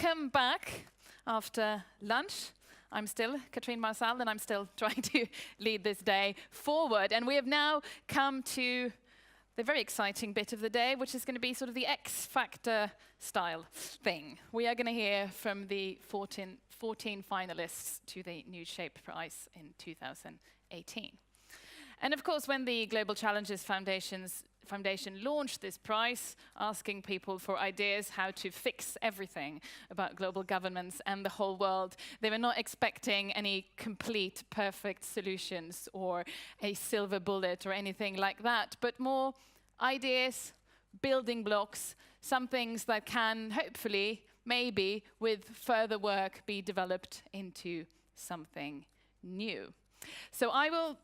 welcome back after lunch. I'm still Katrine Marsal, and I'm still trying to lead this day forward. And we have now come to the very exciting bit of the day, which is going to be sort of the X Factor style thing. We are going to hear from the 14 finalists to the New Shape Prize in 2018. And of course, when the Global Challenges Foundation launched this prize, asking people for ideas how to fix everything about global governments and the whole world, they were not expecting any complete, perfect solutions or a silver bullet or anything like that, but more ideas, building blocks, some things that can hopefully, maybe, with further work, be developed into something new. So I will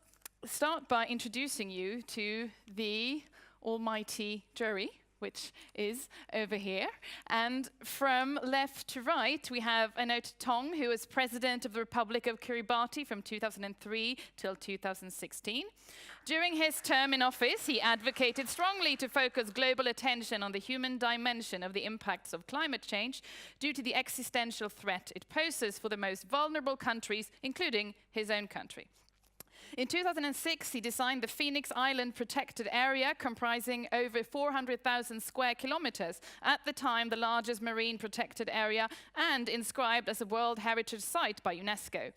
start by introducing you to the almighty jury, which is over here. And from left to right, we have Emeritus Tong, who was President of the Republic of Kiribati from 2003 till 2016. During his term in office, he advocated strongly to focus global attention on the human dimension of the impacts of climate change due to the existential threat it poses for the most vulnerable countries, including his own country. In 2006, he designed the Phoenix Island Protected Area, comprising over 400,000 square kilometers, at the time the largest marine protected area, and inscribed as a World Heritage Site by UNESCO.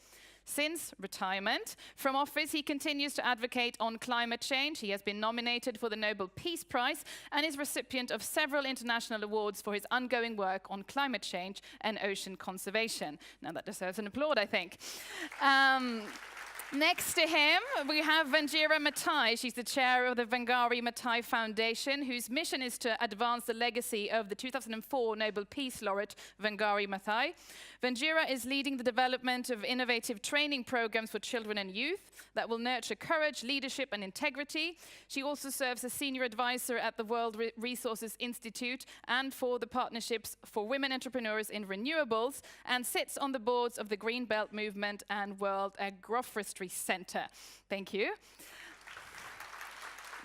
Since retirement from office, he continues to advocate on climate change. He has been nominated for the Nobel Peace Prize and is recipient of several international awards for his ongoing work on climate change and ocean conservation. Now that deserves an applaud, I think. Next to him, we have Wanjira Mathai. She's the chair of the Wangari Maathai Foundation, whose mission is to advance the legacy of the 2004 Nobel Peace Laureate, Wangari Maathai. Wanjira is leading the development of innovative training programs for children and youth that will nurture courage, leadership, and integrity. She also serves as senior advisor at the World Resources Institute and for the Partnerships for Women Entrepreneurs in Renewables, and sits on the boards of the Green Belt Movement and World Agroforestry Center. Thank you.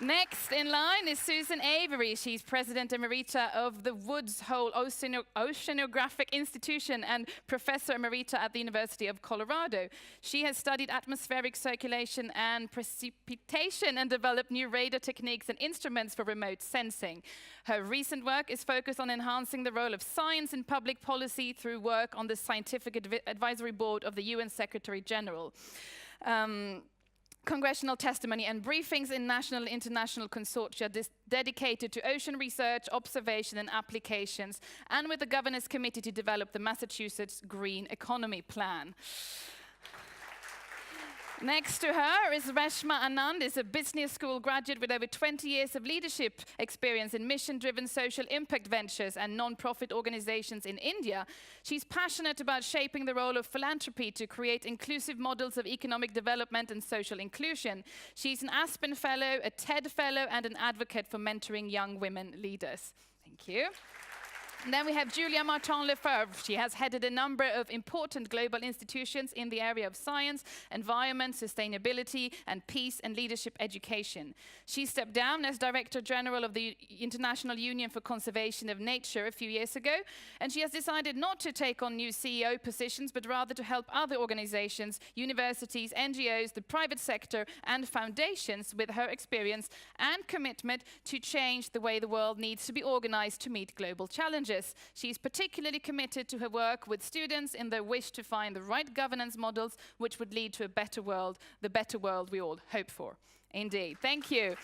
Next in line is Susan Avery. She's President Emerita of the Woods Hole Oceanographic Institution and Professor Emerita at the University of Colorado. She has studied atmospheric circulation and precipitation and developed new radar techniques and instruments for remote sensing. Her recent work is focused on enhancing the role of science in public policy through work on the Scientific Advisory Board of the UN Secretary General. Congressional testimony and briefings in national and international consortia dedicated to ocean research, observation and applications, and with the Governors Committee to develop the Massachusetts Green Economy Plan. Next to her is Reshma Anand, is a business school graduate with over 20 years of leadership experience in mission-driven social impact ventures and non-profit organizations in India. She's passionate about shaping the role of philanthropy to create inclusive models of economic development and social inclusion. She's an Aspen Fellow, a TED Fellow, and an advocate for mentoring young women leaders. Thank you. And then we have Julia Marton Lefèvre. She has headed a number of important global institutions in the area of science, environment, sustainability, and peace and leadership education. She stepped down as Director General of the International Union for Conservation of Nature a few years ago, and she has decided not to take on new CEO positions, but rather to help other organizations, universities, NGOs, the private sector, and foundations with her experience and commitment to change the way the world needs to be organized to meet global challenges. She is particularly committed to her work with students in their wish to find the right governance models which would lead to a better world, the better world we all hope for. Indeed. Thank you.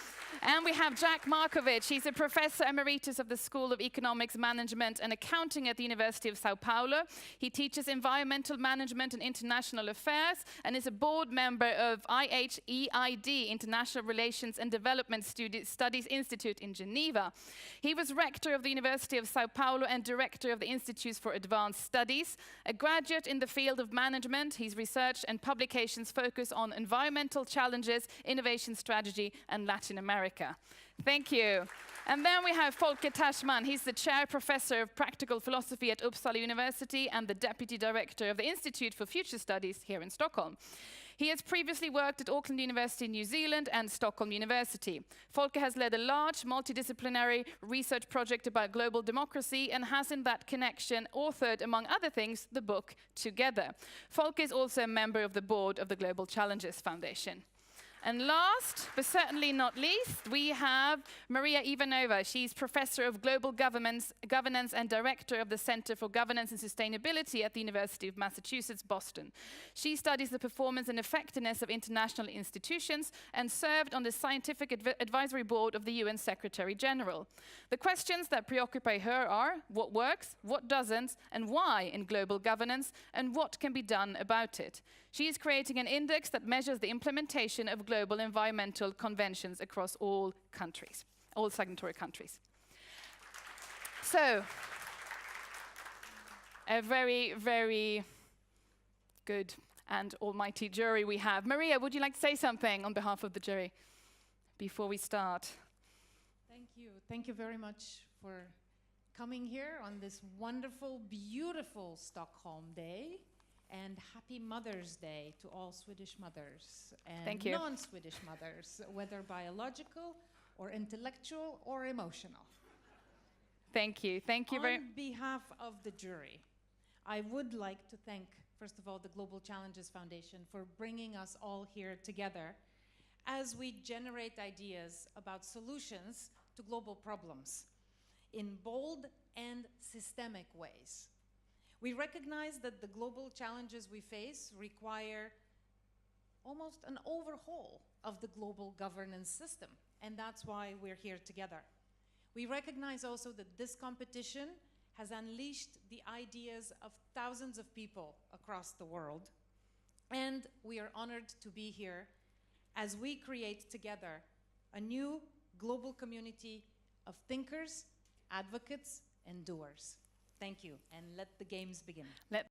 And we have Jacques Markovic. He's a Professor Emeritus of the School of Economics, Management and Accounting at the University of Sao Paulo. He teaches environmental management and international affairs and is a board member of IHEID, International Relations and Development Studies Institute in Geneva. He was Rector of the University of Sao Paulo and Director of the Institutes for Advanced Studies. A graduate in the field of management, his research and publications focus on environmental challenges, innovation strategy, and Latin America. Thank you. And then we have Folke Tersman. He's the chair professor of practical philosophy at Uppsala University and the deputy director of the Institute for Future Studies here in Stockholm. He has previously worked at Auckland University in New Zealand and Stockholm University. Folke has led a large multidisciplinary research project about global democracy and has in that connection authored, among other things, the book Together. Folke is also a member of the board of the Global Challenges Foundation. And last, but certainly not least, we have Maria Ivanova. She's Professor of Global Governance and Director of the Center for Governance and Sustainability at the University of Massachusetts, Boston. She studies the performance and effectiveness of international institutions and served on the Scientific Advisory Board of the UN Secretary General. The questions that preoccupy her are what works, what doesn't, and why in global governance, and what can be done about it. She is creating an index that measures the implementation of global environmental conventions across all countries, all signatory countries. So, a very, very good and almighty jury we have. Maria, would you like to say something on behalf of the jury before we start? Thank you. Thank you very much for coming here on this wonderful, beautiful Stockholm day. And happy Mother's Day to all Swedish mothers and non-Swedish mothers, whether biological or intellectual or emotional. Thank you. Thank you very much. On behalf of the jury, I would like to thank, first of all, the Global Challenges Foundation for bringing us all here together as we generate ideas about solutions to global problems in bold and systemic ways. We recognize that the global challenges we face require almost an overhaul of the global governance system, and that's why we're here together. We recognize also that this competition has unleashed the ideas of thousands of people across the world, and we are honored to be here as we create together a new global community of thinkers, advocates, and doers. Thank you, and let the games begin.